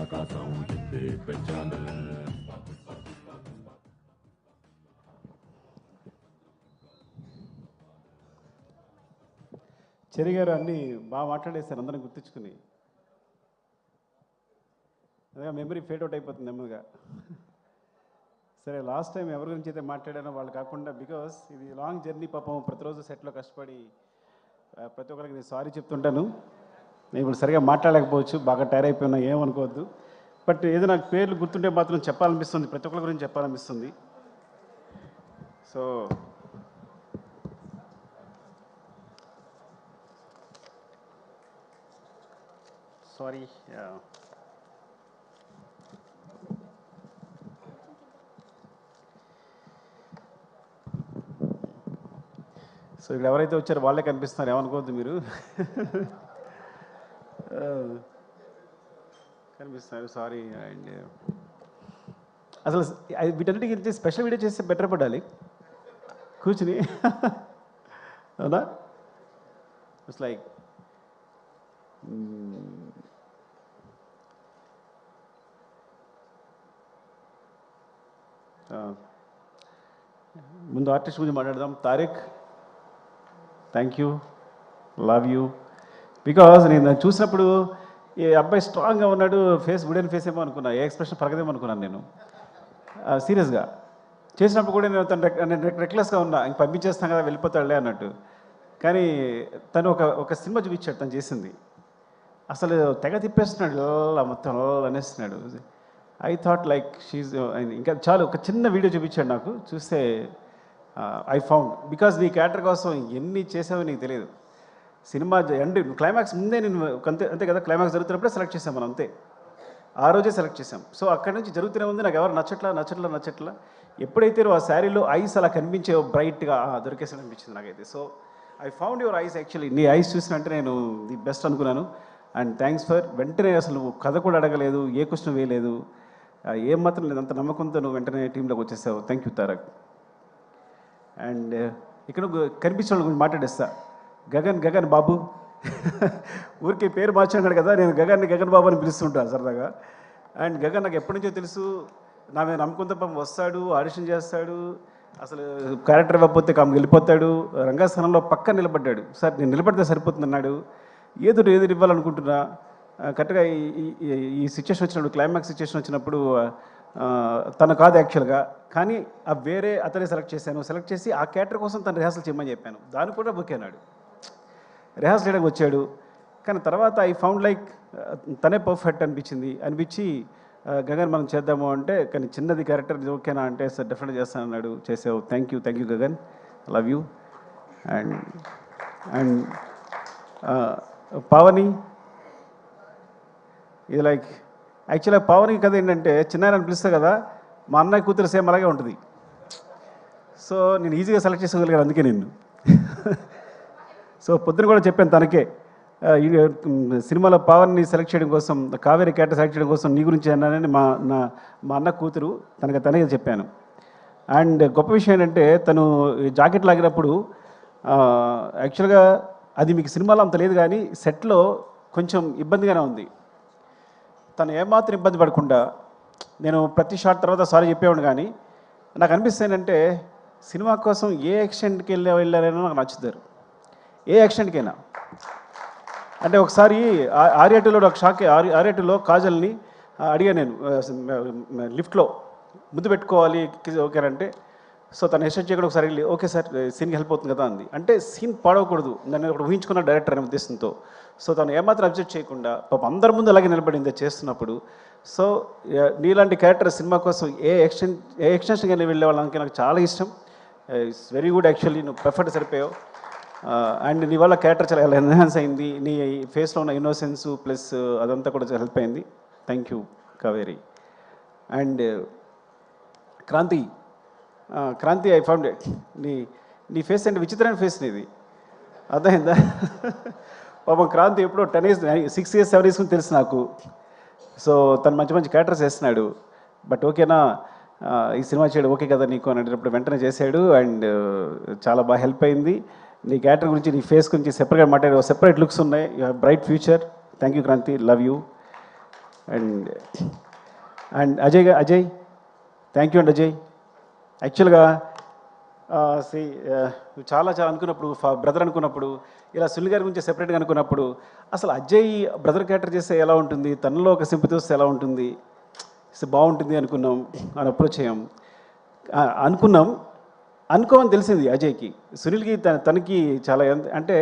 ఆకాశం ఎత్తే పెంచాలి. చెరి గారు అన్నీ బాగా మాట్లాడేశారు, అందరం గుర్తించుకుని. అదే మెమరీ ఫేడ్ అవుట్ అయిపోతుంది నెమ్మదిగా. సరే, లాస్ట్ టైం ఎవరి గురించి అయితే మాట్లాడానో వాళ్ళు కాకుండా, బికాస్ ఇది లాంగ్ జర్నీ, పాపం ప్రతిరోజు సెట్లో కష్టపడి ప్రతి ఒక్కరికి నేను సారీ చెప్తుంటాను. నేను ఇప్పుడు సరిగా మాట్లాడలేకపోవచ్చు, బాగా టైర్ అయిపోయినా, ఏమనుకోవద్దు. బట్ ఏదో నాకు పేర్లు గుర్తుంటే మాత్రం చెప్పాలనిపిస్తుంది, ప్రతి ఒక్కరి గురించి చెప్పాలనిపిస్తుంది. So sorry. సో ఇక్కడ ఎవరైతే వచ్చారో వాళ్ళే కనిపిస్తున్నారు, ఏమనుకోవద్దు మీరు. కనిపిస్తున్నారు, సారీ. అండ్ అసలు వీటన్నిటికి గురించి స్పెషల్ వీడియో చేస్తే బెటర్ పడాలి కూర్చుని. అవునా? ఇట్స్ లైక్ ముందు ఆర్టిస్ట్ గురించి మాట్లాడదాం. Tariq, thank you, love you. Because నేను చూసినప్పుడు ఈ అబ్బాయి స్ట్రాంగ్గా ఉన్నాడు, ఫేస్ వుడెన్ ఫేస్ ఏమో అనుకున్నా, ఏ ఎక్స్ప్రెషన్ పరగదేమో అనుకున్నాను నేను. సీరియస్గా చేసినప్పుడు కూడా నేను నేను రెక్లెస్గా ఉన్నా, ఇంక పంపించేస్తాను కదా వెళ్ళిపోతాడులే అన్నట్టు. కానీ తను ఒక సినిమా చూపించాడు తను చేసింది, అసలు తెగ తిప్పేస్తున్నాడు, ఇలా మొత్తం అనేస్తున్నాడు. ఐ థాట్ లైక్ షీజ్, ఇంకా చాలు ఒక చిన్న వీడియో చూపించాడు నాకు, చూస్తే ఐ ఫౌండ్. బికాజ్ నీ క్యారెక్టర్ కోసం ఎన్ని చేసావో నీకు తెలియదు. సినిమా ఎండ్ క్లైమాక్స్ ముందే నేను అంతే కదా, క్లైమాక్స్ జరుగుతున్నప్పుడే సెలెక్ట్ చేసాం మనం, అంతే ఆ రోజే సెలెక్ట్ చేసాం. సో అక్కడి నుంచి జరుగుతూనే ఉంది, నాకు ఎవరు నచ్చట్లా. ఎప్పుడైతే ఆ శారీలో ఐస్ అలా కనిపించే బ్రైట్గా దొరికేసి అనిపించింది నాకైతే. So I found your eyes. Actually నీ ఐస్ చూసినంటే నేను ది బెస్ట్ అనుకున్నాను. అండ్ థ్యాంక్స్ ఫర్ వెంటనే, అసలు కథ కూడా అడగలేదు, ఏ క్వశ్చన్ వేయలేదు, ఏం మాత్రం లేదు, అంత నమ్మకంతో నువ్వు వెంటనే టీంలోకి వచ్చేసావు. Thank you Tarak. అండ్ ఇక్కడ కనిపించిన వాళ్ళ గురించి మాట్లాడేస్తా. గగన్ బాబు. ఊరికి పేరు మార్చాడు కదా, నేను గగన్ బాబు అని పిలుస్తుంటాను సరదాగా. అండ్ గగన్ నాకు ఎప్పటి నుంచో తెలుసు, నా మీద నమ్మకంతో పాపం వస్తాడు, ఆడిషన్ చేస్తాడు, అసలు క్యారెక్టర్ ఇవ్వకపోతే కాము వెళ్ళిపోతాడు. రంగస్థానంలో పక్కన నిలబడ్డాడు. సార్ నేను నిలబడితే సరిపోతుంది అన్నాడు. ఏదో ఇవ్వాలనుకుంటున్నా. కరెక్ట్గా ఈ సిచ్యువేషన్ వచ్చినప్పుడు, క్లైమాక్స్ సిచ్యువేషన్ వచ్చినప్పుడు తను కాదు యాక్చువల్గా, కానీ వేరే అతనే సెలెక్ట్ చేసి ఆ క్యారెక్టర్ కోసం తను రిహార్సల్ చేయమని చెప్పాను. దాన్ని కూడా బుక్ అయినాడు, రిహార్సల్ చేయడానికి వచ్చాడు. కానీ తర్వాత ఐ ఫౌండ్ లైక్ తనే పర్ఫెక్ట్ అనిపించి గగన్ మనం చేద్దాము అంటే, కానీ చిన్నది క్యారెక్టర్ ఓకేనా అంటే, సార్ డెఫినెట్గా చేస్తాను అన్నాడు. చేసావు. Thank you Gagan, love you. And Pavani, ఇది లైక్ యాక్చువల్గా పావని కథ ఏంటంటే, చిన్నాయన పిలుస్తా కదా, మా అన్నయ్య కూతురు సేమ్ అలాగే ఉంటుంది. సో నేను ఈజీగా సెలెక్ట్ చేసుకోగలిగాను అందుకే నిన్ను. సో పొద్దున కూడా చెప్పాను తనకే, సినిమాలో పవన్ని సెలెక్ట్ చేయడం కోసం, కావేరి క్యారెక్టర్ సెలెక్ట్ చేయడం కోసం నీ గురించి అన్నానని మా అన్న కూతురు తనకే చెప్పాను. అండ్ గొప్ప విషయం ఏంటంటే, తను జాకెట్ లాగినప్పుడు యాక్చువల్గా అది మీకు సినిమాలో అంత లేదు, కానీ సెట్లో కొంచెం ఇబ్బందిగానే ఉంది. తను ఏమాత్రం ఇబ్బంది పడకుండా, నేను ప్రతి షాట్ తర్వాత సారీ చెప్పేవాడు, కానీ నాకు అనిపిస్తుందంటే సినిమా కోసం ఏ ఎక్స్టెంట్కి వెళ్ళారైనా నాకు నచ్చుతారు, ఏ ఎక్స్టెంట్కైనా. అంటే ఒకసారి ఆర్యాటూలో ఒక షాక్, ఆర్యాటూలో కాజల్ని అడిగా నేను లిఫ్ట్లో ముద్దు పెట్టుకోవాలి ఓకేనంటే, సో తను ఎక్స్టెంట్ చేయకుండా ఒకసారి వెళ్ళి ఓకే సార్ సీన్కి హెల్ప్ అవుతుంది కదా అంది. అంటే సీన్ పాడవకూడదు, నన్ను ఒకటి ఊహించుకున్న డైరెక్టర్ అనే ఉద్దేశంతో. సో తను ఏమాత్రం అబ్జెక్ట్ చేయకుండా పాపం అందరి ముందు అలాగే నిలబడింది చేస్తున్నప్పుడు. సో నీలాంటి క్యారెక్టర్ సినిమా కోసం ఏ ఎక్స్టెన్షన్గా వెళ్ళే వాళ్ళకి నాకు చాలా ఇష్టం. ఇట్స్ వెరీ గుడ్ యాక్చువల్లీ, నువ్వు పర్ఫెక్ట్ సరిపోయావు. అండ్ నీ వల్ల క్యారెక్టర్ చాలా ఎన్హాన్స్ అయింది, నీ ఫేస్లో ఉన్న ఇన్నోసెన్స్ ప్లస్ అదంతా కూడా చాలా హెల్ప్ అయింది. Thank you Kaveri. And Kranti I found it, నీ ఫేస్ అంటే విచిత్రమైన ఫేస్ నీది, అర్థమైందా? పాపం క్రాంతి ఎప్పుడో 10 years 6 years 7 years తెలుసు నాకు. సో తను మంచి క్యారెక్టర్స్ వేస్తున్నాడు. బట్ ఓకేనా ఈ సినిమా చేయడం ఓకే కదా నీకు అని అడిగినప్పుడు వెంటనే చేశాడు. అండ్ చాలా బాగా హెల్ప్ అయింది. నీ క్యారెక్టర్ గురించి, నీ ఫేస్ గురించి సెపరేట్గా మాట్లాడే సెపరేట్ లుక్స్ ఉన్నాయి. You have bright future. Thank you Kranti, love you. And and Ajay thank you అండి అజయ్. యాక్చువల్గా చాలా అనుకున్నప్పుడు బ్రదర్ అనుకున్నప్పుడు ఇలా సునీల్ గారి గురించి సెపరేట్గా అనుకున్నప్పుడు అసలు అజయ్ బ్రదర్ క్యారెక్టర్ చేస్తే ఎలా ఉంటుంది, తనలో ఒక సింపతి వస్తే ఎలా ఉంటుంది, బాగుంటుంది అనుకున్నాం, అని అప్రోచ్ అయ్యాం. అనుకోమని తెలిసింది అజయ్కి. సునీల్కి తనకి చాలా అంటే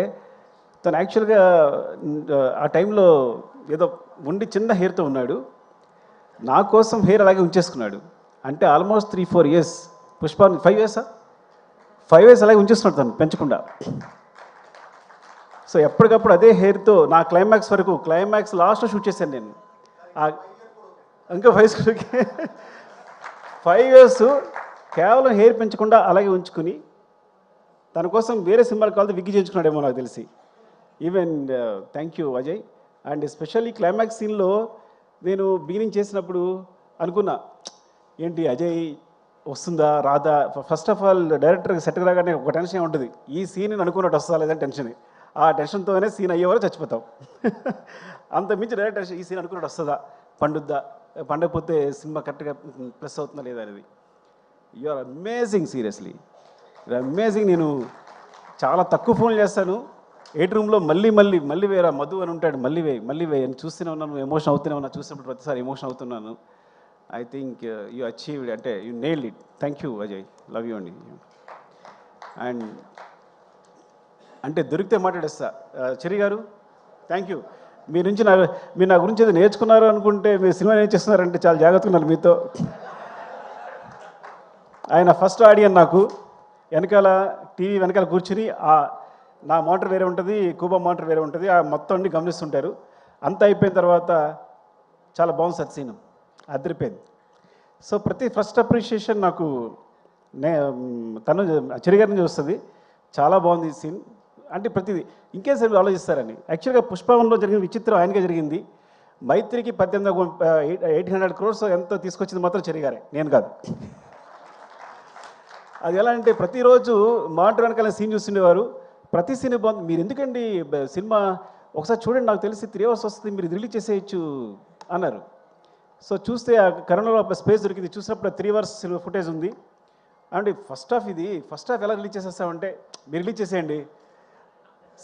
తను యాక్చువల్గా ఆ టైంలో ఏదో ఉండి చిన్న హెయిర్తో ఉన్నాడు, నా కోసం హెయిర్ అలాగే ఉంచేసుకున్నాడు. అంటే ఆల్మోస్ట్ 3-4 years పుష్ప 5 years అలాగే ఉంచేస్తున్నాడు తను పెంచకుండా. సో ఎప్పటికప్పుడు అదే హెయిర్తో నా క్లైమాక్స్ వరకు, క్లైమాక్స్ లాస్ట్లో షూట్ చేశాను నేను. ఇంకా 5 years కేవలం హెయిర్ పెంచకుండా అలాగే ఉంచుకుని తన కోసం వేరే సినిమాలు కావాలి విగ్గి చేయించుకున్నాడేమో నాకు తెలిసి. Even thank you Ajay. And especially climax సీన్లో నేను బిగినింగ్ చేసినప్పుడు అనుకున్నా, ఏంటి అజయ్ వస్తుందా రాదా. ఫస్ట్ ఆఫ్ ఆల్ డైరెక్టర్కి సెట్ రాగానే ఒక టెన్షన్ ఉంటుంది, ఈ సీన్ అనుకున్నట్టు వస్తుందా లేదని టెన్షన్. ఆ టెన్షన్తోనే సీన్ అయ్యేవారు చచ్చిపోతాం. అంత మించి డైరెక్టర్ ఈ సీన్ అనుకున్నట్టు వస్తుందా, పండకపోతే సినిమా కరెక్ట్గా ప్లస్ అవుతుందా లేదా అనేది. You are amazing, seriously you are amazing. నేను చాలా తక్కువ ఫోన్లు చేస్తాను, 8 రూమ్లో మళ్ళీ వేరా మధు అని ఉంటాడు, మళ్ళీ వే అని చూస్తూనే ఉన్నాను, ఎమోషన్ అవుతూనే ఉన్నా, చూసినప్పుడు ప్రతిసారి ఎమోషన్ అవుతున్నాను. ఐ థింక్ యూ అచీవ్డ్, అంటే you nailed it. Thank you Ajay, love you అండి. అండ్ అంటే దొరికితే మాట్లాడేస్తా. చెరి గారు థ్యాంక్ యూ. మీరు నా గురించి ఏదో నేర్చుకున్నారు అనుకుంటే మీరు సినిమా ఏం చేస్తున్నారంటే చాలా జాగ్రత్తగా ఉన్నారు మీతో. ఆయన ఫస్ట్ ఆడియన్ నాకు, వెనకాల టీవీ వెనకాల కూర్చుని నా మోటార్ వేరే ఉంటుంది, కూబా మోటార్ వేరే ఉంటుంది, ఆ మొత్తం అన్ని గమనిస్తుంటారు. అంతా అయిపోయిన తర్వాత చాలా బాగుంది సార్ సీన్, అదిరిపోయింది. సో ఫస్ట్ అప్రిషియేషన్ నాకు తను చెరిగారి నుంచి వస్తుంది. చాలా బాగుంది సీన్ అంటే ప్రతిదీ ఇంకేసారి ఆలోచిస్తారని. యాక్చువల్గా పుష్పవనంలో జరిగిన విచిత్రం ఆయనగా జరిగింది. మైత్రికి 800 crores ఎంతో తీసుకొచ్చింది మాత్రం చెరిగారే, నేను కాదు. అది ఎలా అంటే ప్రతిరోజు మానిటర్ వెనకాల సీన్ చూస్తుండేవారు, ప్రతి సీన్ బాగుంది, మీరు ఎందుకండి సినిమా ఒకసారి చూడండి, నాకు తెలిసి 3 hours వస్తుంది, మీరు రిలీజ్ చేసేయచ్చు అన్నారు. సో చూస్తే ఆ కరోనాలో స్పేస్ దొరికింది, చూసినప్పుడు 3 hours ఫుటేజ్ ఉంది. అంటే ఫస్ట్ హాఫ్ ఎలా రిలీజ్ చేసేస్తామంటే మీరు రిలీజ్ చేసేయండి,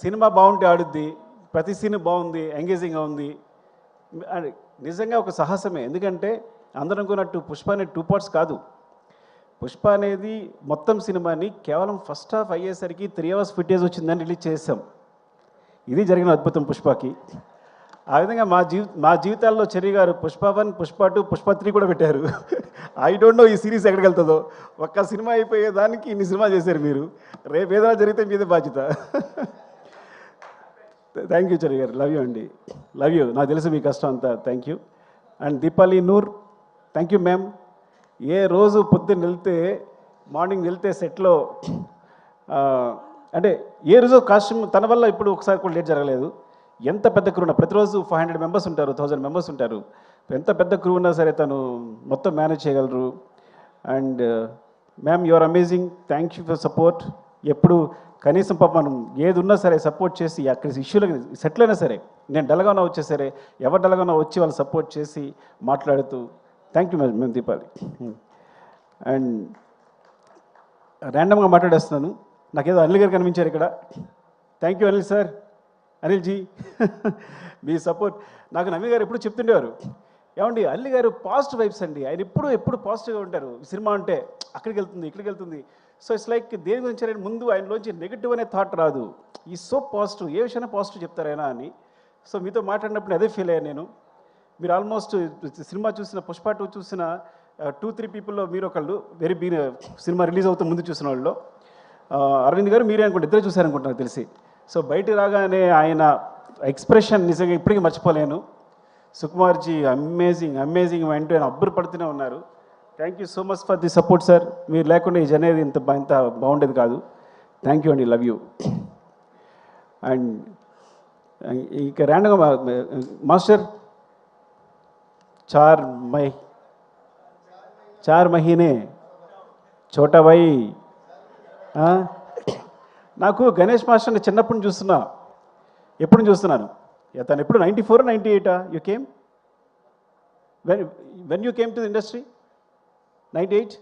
సినిమా బాగుంటే ఆడుద్ది, ప్రతి సీన్ బాగుంది, ఎంగేజింగ్గా ఉంది. నిజంగా ఒక సాహసమే. ఎందుకంటే అందరూ అనుకున్నట్టు పుష్ప అనేది 2 parts కాదు. పుష్ప అనేది మొత్తం సినిమాని కేవలం ఫస్ట్ హాఫ్ అయ్యేసరికి 3 hours ఫుటేజ్ వచ్చిందని రిలీజ్ చేసాం. ఇది జరిగిన అద్భుతం పుష్పకి. ఆ విధంగా మా జీవితాల్లో చెర్రీ గారు పుష్ప 1, పుష్ప 2, పుష్ప 3 కూడా పెట్టారు. ఐ డోంట్ నో ఈ సిరీస్ ఎక్కడికి వెళ్తుందో. ఒక్క సినిమా అయిపోయేదానికి ఇన్ని సినిమా చేశారు మీరు. రేపు ఏదైనా జరిగితే మీదే బాధ్యత. థ్యాంక్ యూ చెర్రీ గారు, లవ్ యూ అండి, లవ్ యూ. నాకు తెలుసు మీ కష్టం అంతా. Thank you. And Deepali Noor, thank you ma'am. ఏ రోజు పొద్దున్న మార్నింగ్ వెళ్తే సెట్లో అంటే ఏ రోజు కాస్ట్యూమ్ తన వల్ల ఇప్పుడు ఒకసారి కూడా లేట్ జరగలేదు. ఎంత పెద్ద క్రూ ఉన్నా, ప్రతిరోజు 500 members ఉంటారు, 1000 members ఉంటారు. ఎంత పెద్ద క్రూ ఉన్నా సరే తను మొత్తం మేనేజ్ చేయగలరు. And ma'am you are amazing, thank you for support. ఎప్పుడు కనీసం పాప మనం ఏది ఉన్నా సరే సపోర్ట్ చేసి, అక్కడ ఇష్యూలకు సెటిల్ అయినా సరే, నేను డల్గా ఉన్నా వచ్చే సరే, ఎవరు డల్గా ఉన్నా వచ్చి వాళ్ళు సపోర్ట్ చేసి మాట్లాడుతూ, థ్యాంక్ యూ మేము దీపాలి. అండ్ ర్యాండమ్గా మాట్లాడేస్తున్నాను, నాకేదో అనిల్ గారు కనిపించారు ఇక్కడ. Thank you Anil sir, Anil ji. మీ సపోర్ట్ నాకు నవీ గారు ఎప్పుడు చెప్తుండేవారు, ఏమండి అల్లి గారు పాజిటివ్ వైబ్స్ అండి, ఆయన ఎప్పుడు పాజిటివ్గా ఉంటారు, సినిమా అంటే అక్కడికి వెళ్తుంది ఇక్కడికి వెళ్తుంది. సో ఇట్స్ లైక్ దేని గురించి ఆయన ముందు ఆయనలోంచి నెగిటివ్ అనే థాట్ రాదు, ఈ సో పాజిటివ్, ఏ విషయాన్ని పాజిటివ్ చెప్తారైనా అని. సో మీతో మాట్లాడినప్పుడు అదే ఫీల్ అయ్యాను నేను. మీరు ఆల్మోస్ట్ సినిమా చూసిన పుష్ప 2 చూసిన 2-3 పీపుల్లో మీరు ఒకళ్ళు సినిమా రిలీజ్ అవుతూ ముందు చూసిన వాళ్ళు. అరవింద్ గారు మీరే అనుకుంటే ఇద్దరే చూశారనుకుంటా నాకు తెలిసి. సో బయట రాగానే ఆయన ఎక్స్ప్రెషన్ నిజంగా ఇప్పటికీ మర్చిపోలేను. సుకుమార్జీ అమేజింగ్ అంటూ ఆయన అబ్బురు పడుతూనే ఉన్నారు. Thank you so much for the support sir. మీరు లేకుండా ఈ జర్నీ ఇంత బాగుండేది కాదు. థ్యాంక్ యూ అండి, లవ్ యూ. అండ్ ఇక ర్యాండమ్గా మాస్టర్ చార్ మహీనే చోటా భాయ్. నాకు గణేష్ మాస్టర్ని చిన్నప్పుడు చూస్తున్నాను. తను ఎప్పుడు 94 98 you came when you came to the industry? 98?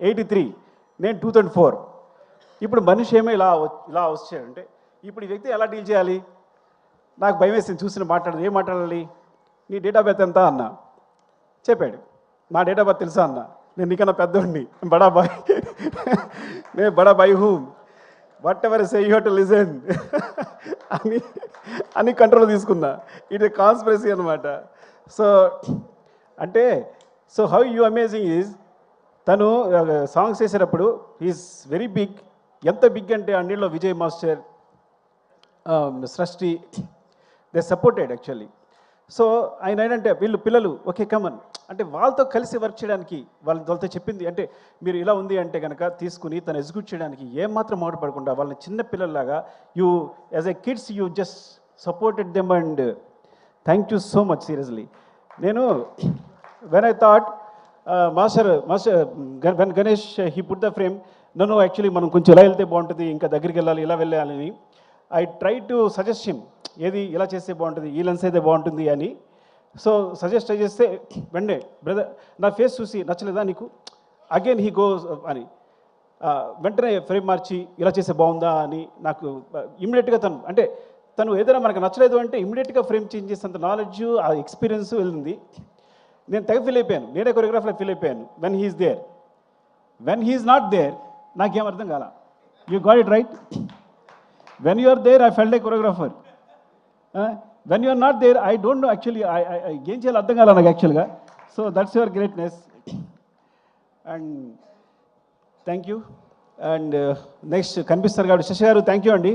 83. నేను 2004. ఇప్పుడు మనిషి ఏమో ఇలా వచ్చాడంటే ఇప్పుడు ఈ వ్యక్తి ఎలా డీల్ చేయాలి? నాకు భయం వేసింది చూసిన మాట్లాడదు. ఏం మాట్లాడాలి? నీ డేట్ ఆఫ్ బర్త్ ఎంత అన్న చెప్పాడు. నా డేట్ ఆఫ్ బర్త్ తెలుసా అన్న? నేను నీకన్నా పెద్దోడిని, బడాబాయ్. నేను Badabhai whom what ever say you have to listen అని కంట్రోల్ తీసుకున్నా. ఇట్ ఏ కాన్స్పిరసీ అనమాట. సో అంటే so how you amazing is తను సాంగ్స్ చేసేటప్పుడు ఈజ్ వెరీ బిగ్. ఎంత బిగ్ అంటే అన్నిట్లో విజయ్ మాస్టర్, సృష్టి, దే సపోర్టెడ్ యాక్చువల్లీ. సో ఆయన ఏంటంటే వీళ్ళు పిల్లలు ఓకే కమన్ అంటే వాళ్ళతో కలిసి వర్క్ చేయడానికి వాళ్ళతో చెప్పింది అంటే మీరు ఇలా ఉంది అంటే కనుక తీసుకుని తను ఎగ్జిక్యూట్ చేయడానికి ఏమాత్రం మాట్లాడకుండా వాళ్ళని చిన్న పిల్లల్లాగా you as a kids you just supported them and thank you so much seriously. నేను when I thought master when Ganesh he put the frame నన్ను యాక్చువల్లీ మనం కొంచెం ఇలా వెళ్తే బాగుంటుంది, ఇంకా దగ్గరికి వెళ్ళాలి, ఇలా వెళ్ళాలని I try to suggest him ఏది ఇలా చేస్తే బాగుంటుంది, ఈ లెన్స్ అయితే బాగుంటుంది అని. సో సజెస్ట్ చేస్తే వెంటనే బ్రదర్ నా ఫేస్ చూసి నచ్చలేదా నీకు, అగైన్ హీ గోస్ అని వెంటనే ఫ్రేమ్ మార్చి ఇలా చేస్తే బాగుందా అని నాకు ఇమ్మీడియట్గా తను ఏదైనా మనకు నచ్చలేదు అంటే ఇమ్మీడియట్గా ఫ్రేమ్ చేంజ్ చేసేంత నాలెడ్జ్ ఆ ఎక్స్పీరియన్స్ వెళ్ళింది. నేను తెగ ఫీల్ అయిపోయాను, నేనే కొరియోగ్రాఫర్లో ఫీల్ అయిపోయాను. When he's there, when he's not there నాకేం అర్థం కాల. You got it right. When you are there I felt a choreographer. When you are not there I don't know actually ఏం చేయాలో అర్థం కాల నాకు యాక్చువల్గా. So that's your greatness and thank you. And next కనిపిస్తారు కాబట్టి శశి గారు థ్యాంక్ యూ అండి.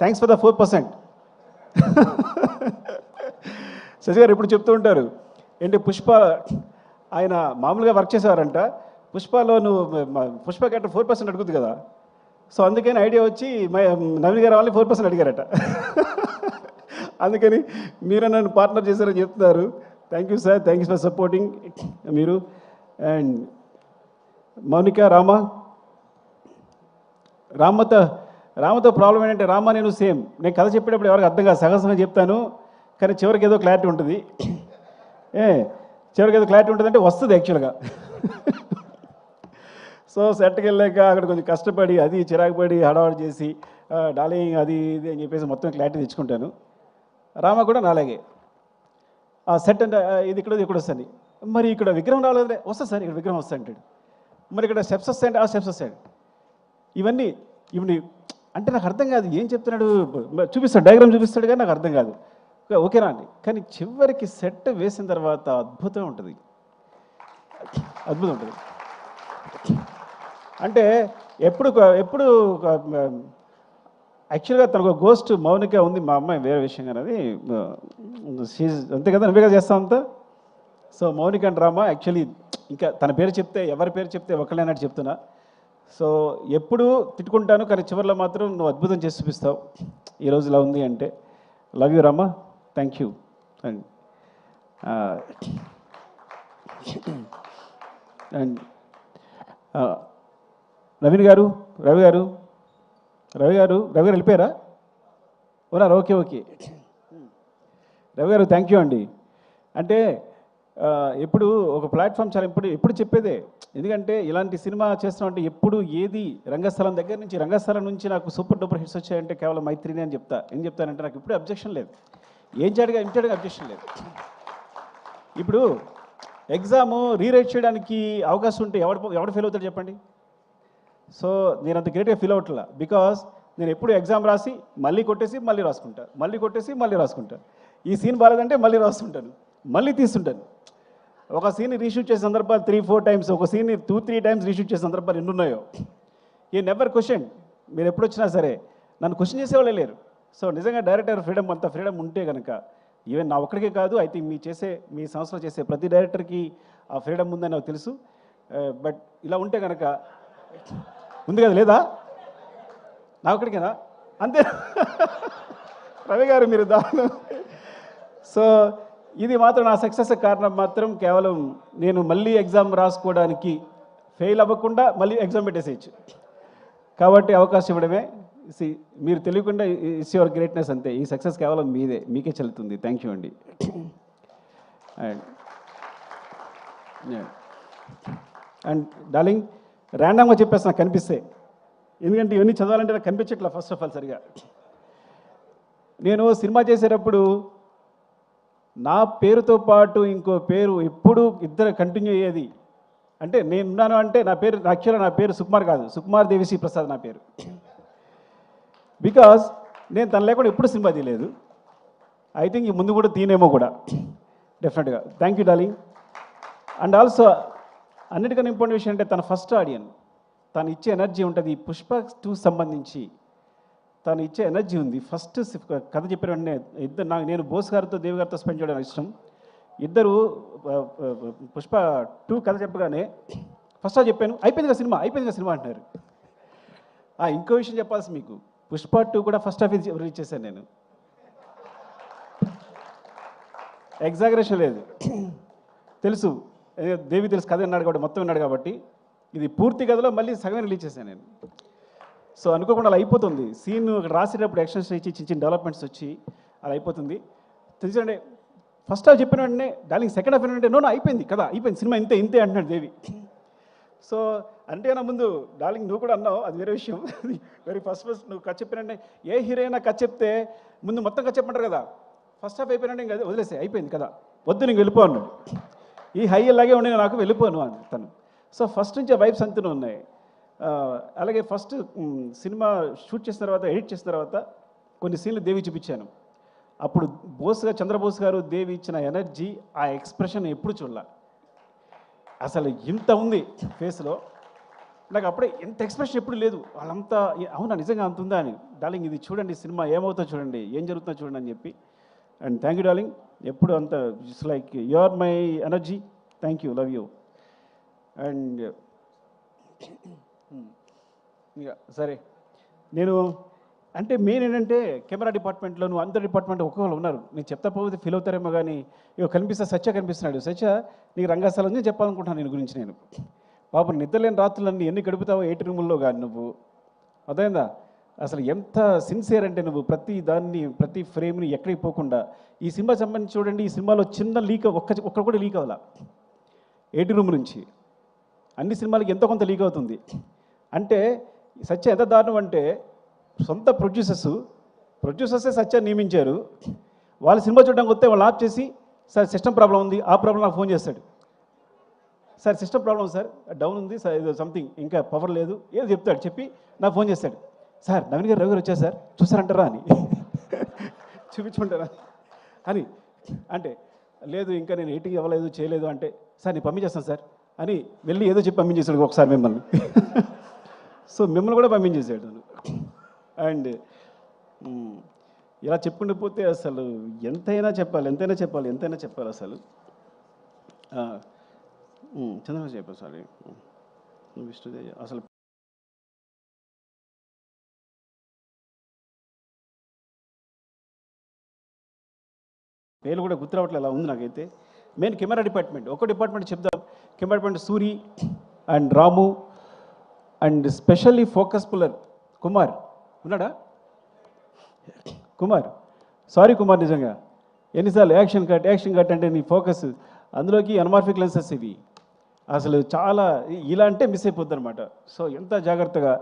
Thanks for the 4%. శశి గారు ఎప్పుడు చెప్తూ ఉంటారు ఏంటి పుష్ప ఆయన మామూలుగా వర్క్ చేసేవారంట, పుష్పలో నువ్వు పుష్ప క్యారెక్టర్ 4% అడుగుతుంది కదా, సో అందుకని ఐడియా వచ్చి నవీన్ గారు వాళ్ళని 4% అడిగారట. అందుకని మీరు నన్ను పార్ట్నర్ చేశారని చెప్తున్నారు. Thank you sir, thank you for supporting మీరు. అండ్ మౌనిక, రామతో ప్రాబ్లం ఏంటంటే రామ నేను సేమ్, నేను కథ చెప్పేటప్పుడు ఎవరికి అర్థం కాదు, సగం చెప్తాను కానీ చివరికి ఏదో క్లారిటీ ఉంటుంది. చివరికి ఏదో క్లారిటీ ఉంటుందంటే వస్తుంది యాక్చువల్గా. సో సెట్కి వెళ్ళాక అక్కడ కొంచెం కష్టపడి అది చిరాకుపడి హడావడి చేసి డార్లింగ్ అది ఇది అని చెప్పేసి మొత్తం క్లారిటీ తెచ్చుకుంటాను. రామ కూడా నాలాగే ఆ సెట్ అంటే ఇది ఇక్కడ వస్తుంది, మరి ఇక్కడ విగ్రహం రాలేదంటే వస్తుంది సార్, ఇక్కడ విగ్రహం వస్తా అంటాడు, మరి ఇక్కడ స్టెప్స్ వస్తాయంటే ఆ స్టెప్స్ వస్తాడు. ఇవన్నీ అంటే నాకు అర్థం కాదు ఏం చెప్తున్నాడు, చూపిస్తాడు డయాగ్రామ్ చూపిస్తాడు కానీ నాకు అర్థం కాదు. ఓకేనా అండి, కానీ చివరికి సెట్ వేసిన తర్వాత అద్భుతం ఉంటుంది. అంటే ఎప్పుడు యాక్చువల్గా తనకు గోస్ట్ మౌనిక ఉంది, మా అమ్మాయి వేరే విషయం కానీ అది అంతే కదా, నువ్వే కదా చేస్తావు అంతా. So Mounika and Rama actually ఇంకా తన పేరు చెప్తే ఎవరి పేరు చెప్తే ఒకళ్ళైనట్టు చెప్తున్నా. సో ఎప్పుడు తిట్టుకుంటాను కానీ చివరిలో మాత్రం నువ్వు అద్భుతం చేసి చూపిస్తావు ఈరోజు ఇలా ఉంది అంటే. Love you Rama, thank you. And and Ravi గారు వెళ్ళిపోయారా? ఉన్నారు, ఓకే. రవి గారు థ్యాంక్ యూ అండి. అంటే ఎప్పుడు ఒక ప్లాట్ఫామ్ చాలా ఎప్పుడు చెప్పేదే, ఎందుకంటే ఇలాంటి సినిమా చేస్తామంటే ఎప్పుడు ఏది రంగస్థలం నుంచి నాకు సూపర్ డూపర్ హిట్స్ వచ్చాయంటే కేవలం మైత్రిని అని చెప్తా. ఏం చెప్తానంటే నాకు ఇప్పుడు అబ్జెక్షన్ లేదు, ఏం చేయడానికి అబ్జెక్షన్ లేదు. ఇప్పుడు ఎగ్జాము రీరైట్ చేయడానికి అవకాశం ఉంటే ఎవడు ఫెయిల్ అవుతాడు చెప్పండి. సో నేను అంత గ్రేట్గా ఫీల్ అవ్వట్లా, బికాస్ నేను ఎప్పుడు ఎగ్జామ్ రాసి మళ్ళీ కొట్టేసి మళ్ళీ రాసుకుంటా, ఈ సీన్ బాగాలేదంటే మళ్ళీ రాస్తుంటాను, మళ్ళీ తీస్తుంటాను. ఒక సీన్ని రీషూట్ చేసే సందర్భాలు 3-4 టైమ్స్, ఒక సీన్ని 2-3 టైమ్స్ రీషూట్ చేసే సందర్భాలు ఎన్ని ఉన్నాయో. ఈ నెవర్ క్వశ్చన్, మీరు ఎప్పుడు వచ్చినా సరే నన్ను క్వశ్చన్ చేసేవాళ్ళే లేరు. సో నిజంగా డైరెక్టర్ అంత ఫ్రీడమ్ ఉంటే కనుక ఈవెన్ నా ఒక్కడికే కాదు, ఐ థింక్ మీ సంస్థలో చేసే ప్రతి డైరెక్టర్కి ఆ ఫ్రీడమ్ ఉందని నాకు తెలుసు. బట్ ఇలా ఉంటే కనుక ఉంది కదా, లేదా నా ఒక్కడికేనా? అంతే రవి గారు మీరు దారుణం. సో ఇది మాత్రం నా సక్సెస్ కారణం మాత్రం కేవలం నేను మళ్ళీ ఎగ్జామ్ రాసుకోవడానికి ఫెయిల్ అవ్వకుండా మళ్ళీ ఎగ్జామ్ పెట్టేసేయచ్చు కాబట్టి అవకాశం ఇవ్వడమే. మీరు తెలియకుండా ఇట్స్ యువర్ గ్రేట్నెస్ అంతే. ఈ సక్సెస్ కేవలం మీకే చెల్లుతుంది. థ్యాంక్ యూ అండి. అండ్ డార్లింగ్, ర్యాండమ్గా చెప్పేసి నాకు కనిపిస్తే, ఎందుకంటే ఇవన్నీ చదవాలంటే నాకు కనిపించట్లా ఫస్ట్ ఆఫ్ ఆల్ సరిగా. నేను సినిమా చేసేటప్పుడు నా పేరుతో పాటు ఇంకో పేరు ఎప్పుడు ఇద్దరు కంటిన్యూ అయ్యేది. అంటే నేనున్నాను అంటే నా పేరు సుకుమార్ కాదు, సుకుమార్ దేవిశ్రీ ప్రసాద్ నా పేరు. బికాజ్ నేను తను లేకుండా ఎప్పుడు సినిమా తీయలేదు. ఐ థింక్ ఈ ముందు కూడా తీనేమో కూడా డెఫినెట్గా. Thank you darling. And also అన్నిటికన్నా ఇంపార్టెంట్ విషయం అంటే తన ఫస్ట్ ఆడియన్, తను ఇచ్చే ఎనర్జీ ఉంటుంది. పుష్ప 2 సంబంధించి తను ఇచ్చే ఎనర్జీ ఉంది. ఫస్ట్ కథ చెప్పిన వెంటనే నేను బోస్ గారితో దేవి గారితో స్పెండ్ చేయడం ఇష్టం. ఇద్దరు పుష్ప 2 కథ చెప్పగానే ఫస్ట్ చెప్పాను, అయిపోయిందిగా సినిమా అంటున్నారు. ఇంకో విషయం చెప్పాల్సి మీకు, పుష్ప 2 కూడా ఫస్ట్ హాఫ్ రిలీజ్ చేశాను నేను. ఎగ్జాగరేషన్ లేదు, తెలుసు దేవి తెలుసు, కథ విన్నాడు కాబట్టి, మొత్తం విన్నాడు కాబట్టి. ఇది పూర్తి కథలో మళ్ళీ సగం రిలీజ్ చేశాను నేను. సో అనుకోకుండా అలా అయిపోతుంది. సీన్ రాసేటప్పుడు ఎక్స్టెన్షన్ ఇచ్చి చిన్న చిన్న డెవలప్మెంట్స్ వచ్చి అలా అయిపోతుంది. తెలుసండి, ఫస్ట్ హాఫ్ చెప్పిన వెంటనే డార్లింగ్ సెకండ్ హాఫ్ ఏంటంటే నో అయిపోయింది కదా, అయిపోయింది సినిమా ఇంతే అంటున్నాడు దేవి. సో అంటే నా ముందు డార్లింగ్ నువ్వు కూడా అన్నావు, అది వేరే విషయం. వెరీ ఫస్ట్ నువ్వు కథ చెప్పినంటే, ఏ హీరోయినా కథ చెప్తే ముందు మొత్తం కథ చెప్పమంటారు కదా. ఫస్ట్ హాఫ్ అయిపోయినంటే ఇంకా వదిలేసే, అయిపోయింది కదా, వద్దు నీకు వెళ్ళిపో అన్నాడు. ఈ హై అలాగే ఉండి నాకు వెళ్ళిపోను అని తను. సో ఫస్ట్ నుంచి ఆ వైబ్స్ అంతనే ఉన్నాయి. అలాగే ఫస్ట్ సినిమా షూట్ చేసిన తర్వాత, ఎడిట్ చేసిన తర్వాత కొన్ని సీన్లు దేవి చూపించాను. అప్పుడు చంద్రబోస్ గారు దేవి ఇచ్చిన ఎనర్జీ, ఆ ఎక్స్ప్రెషన్ ఎప్పుడు చూడాల. అసలు ఇంత ఉంది ఫేస్లో, నాకు అప్పుడే ఇంత ఎక్స్ప్రెషన్ ఎప్పుడు లేదు. వాళ్ళంతా అవునా నిజంగా అంత ఉందా అని. డార్లింగ్ ఇది చూడండి, సినిమా ఏమవుతుందో చూడండి, ఏం జరుగుతుందో చూడండి అని చెప్పి. అండ్ థ్యాంక్ యూ డార్లింగ్, ఎప్పుడు అంత it's like you are my energy. Thank you, love you. And ఇంకా సరే, నేను అంటే మెయిన్ ఏంటంటే కెమెరా డిపార్ట్మెంట్లో నువ్వు అందరి డిపార్ట్మెంట్ ఒక్కొక్కరు ఉన్నారు. నేను చెప్తా పోతే ఫీల్ అవుతారేమో కానీ ఇక సత్య కనిపిస్తున్నాడు. సత్య నీకు రంగస్థలం నేను చెప్పాలనుకుంటున్నాను నేను గురించి. నేను పాపం నిద్రలేని రాత్రులన్నీ ఎన్ని గడుపుతావో 8 రూముల్లో కానీ నువ్వు, అదైందా అసలు ఎంత సిన్సియర్ అంటే నువ్వు ప్రతి దాన్ని, ప్రతి ఫ్రేమ్ని ఎక్కడికి పోకుండా. ఈ సినిమా సంబంధించి చూడండి, ఈ సినిమాలో చిన్న లీక్ ఒక్కడ కూడా లీక్ అవ్వాల. 8 రూమ్ నుంచి అన్ని సినిమాలకి ఎంతో కొంత లీక్ అవుతుంది. అంటే సత్య ఎంత దారుణం అంటే, సొంత ప్రొడ్యూసర్సే సత్యాన్ని నియమించారు. వాళ్ళు సినిమా చూడడానికి వస్తే వాళ్ళు ఆఫ్ చేసి, సార్ సిస్టమ్ ప్రాబ్లం ఉంది, ఆ ప్రాబ్లం నాకు ఫోన్ చేస్తాడు. Sir system problem sir, down ఉంది సార్, ఏదో సంథింగ్ ఇంకా పవర్ లేదు ఏదో చెప్తాడు. చెప్పి నాకు ఫోన్ చేస్తాడు, సార్ నవీన్ గారు రవి గారు వచ్చారు సార్ చూసారంటారా అని. చూపించుకుంటారా అని అంటే, లేదు ఇంకా నేను ఎడిటింగ్ ఇవ్వలేదు చేయలేదు అంటే, సార్ నేను పంపించేస్తాను సార్ అని వెళ్ళి ఏదో చెప్పి పంపించేశాడు ఒకసారి మిమ్మల్ని. సో మిమ్మల్ని కూడా పంపించేసాడు. అండ్ ఇలా చెప్పుకుంటూ పోతే అసలు ఎంతైనా చెప్పాలి అసలు. చంద్రబాబు చెప్పారు సారీ విష్ణుదేవి అసలు పేర్లు కూడా గుర్తురావట్లేదు, అలా ఉంది నాకైతే. మెయిన్ కెమెరా డిపార్ట్మెంట్, ఒక డిపార్ట్మెంట్ చెప్దాం. Camera department Suri and Ramu and specially focus puller Kumar ఉన్నాడా? సారీ కుమార్, నిజంగా ఎన్నిసార్లు యాక్షన్ కట్ అంటే నీ ఫోకస్, అందులోకి అనమార్ఫిక్ లెన్సెస్ ఇవి అసలు చాలా ఇలా అంటే మిస్ అయిపోద్ది అనమాట. సో ఎంత జాగ్రత్తగా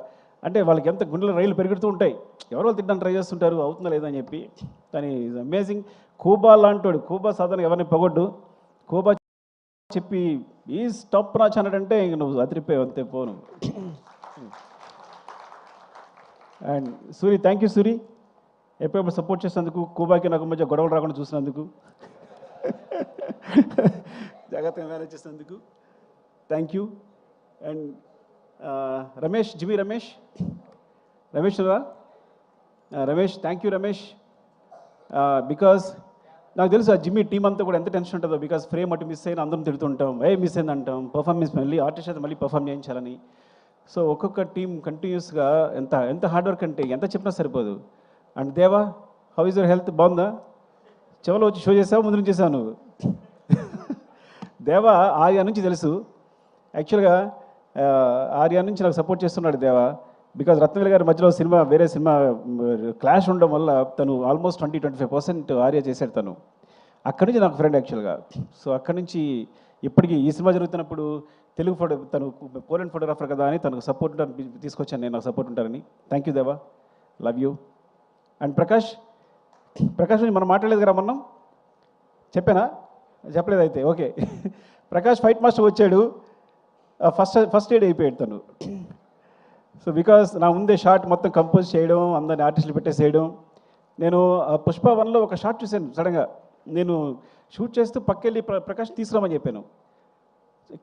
అంటే వాళ్ళకి ఎంత గుండెల రైలు పెరుగుతూ ఉంటాయి, ఎవరో తిట్టడానికి ట్రై చేస్తుంటారు, అవుతుందా లేదా అని చెప్పి. కానీ ఈజ్ అమేజింగ్. కూబా లాంటోడు, కూబా సాధారణ ఎవరిని పొగొడ్డు, కూబా చెప్పి ఈ స్టాప్ నాచ్ అన్నాడంటే ఇంక నువ్వు అదిరిపోయావు అంతే పోను. And Suri, thank you Suri, ఎప్పుడెప్పుడు సపోర్ట్ చేసినందుకు, కూబాకి నాకు మధ్య గొడవలు రాకుండా చూసినందుకు, జాగ్రత్తగా మేనేజ్ చేసినందుకు thank you. And Ramesh, జిమి Ramesh thank you Ramesh. Because నాకు తెలుసు ఆ జిమ్మి టీం అంతా కూడా ఎంత టెన్షన్ ఉంటుందో. బికాజ్ ఫ్రేమ్ అటు మిస్ అయినా అందరం తిడుతుంటాం, మిస్ అయింది అంటాం, పర్ఫార్మెన్స్ మళ్ళీ ఆర్టిస్ట్ అయితే మళ్ళీ పర్ఫామ్ చేయించాలని. సో ఒక్కొక్క టీం కంటిన్యూస్గా ఎంత హార్డ్ వర్క్ అంటే ఎంత చెప్పినా సరిపోదు. అండ్ దేవా, హౌ ఇస్ యువర్ హెల్త్, బాగుందా? చెవలో వచ్చి షో చేసావు, ముందు నుంచి చేసావు నువ్వు. దేవా ఆర్యా నుంచి తెలుసు, యాక్చువల్గా ఆర్యా నుంచి నాకు సపోర్ట్ చేస్తున్నాడు దేవా. బికాజ్ రత్నవేలు గారి మధ్యలో సినిమా వేరే సినిమా క్లాష్ ఉండడం వల్ల తను ఆల్మోస్ట్ 20-25% ఆర్యా చేశాడు తను. అక్కడి నుంచి నాకు ఫ్రెండ్ యాక్చువల్గా. సో అక్కడి నుంచి ఇప్పటికీ ఈ సినిమా జరుగుతున్నప్పుడు తెలుగు తను పోలెండ్ ఫోటోగ్రాఫర్ కదా అని తనకు సపోర్ట్ తీసుకొచ్చాను నేను, నాకు సపోర్ట్ ఉంటారని. థ్యాంక్ యూ దేవా, లవ్ యూ. అండ్ ప్రకాష్ గురించి మనం మాట్లాడలేదు కదా మొన్న, చెప్పానా? చెప్పలేదు అయితే ఓకే. ప్రకాష్ ఫైట్ మాస్టర్ వచ్చాడు, ఫస్ట్ ఎయిడ్ అయిపోయాడు తను. సో బికాస్ నా ముందే షార్ట్ మొత్తం కంపోజ్ చేయడం, అందరిని ఆర్టిస్టులు పెట్టేసేయడం. నేను పుష్ప 1లో ఒక షార్ట్ చూశాను సడన్గా. నేను షూట్ చేస్తూ పక్కెళ్ళి ప్రకాష్ తీసుకురామని చెప్పాను.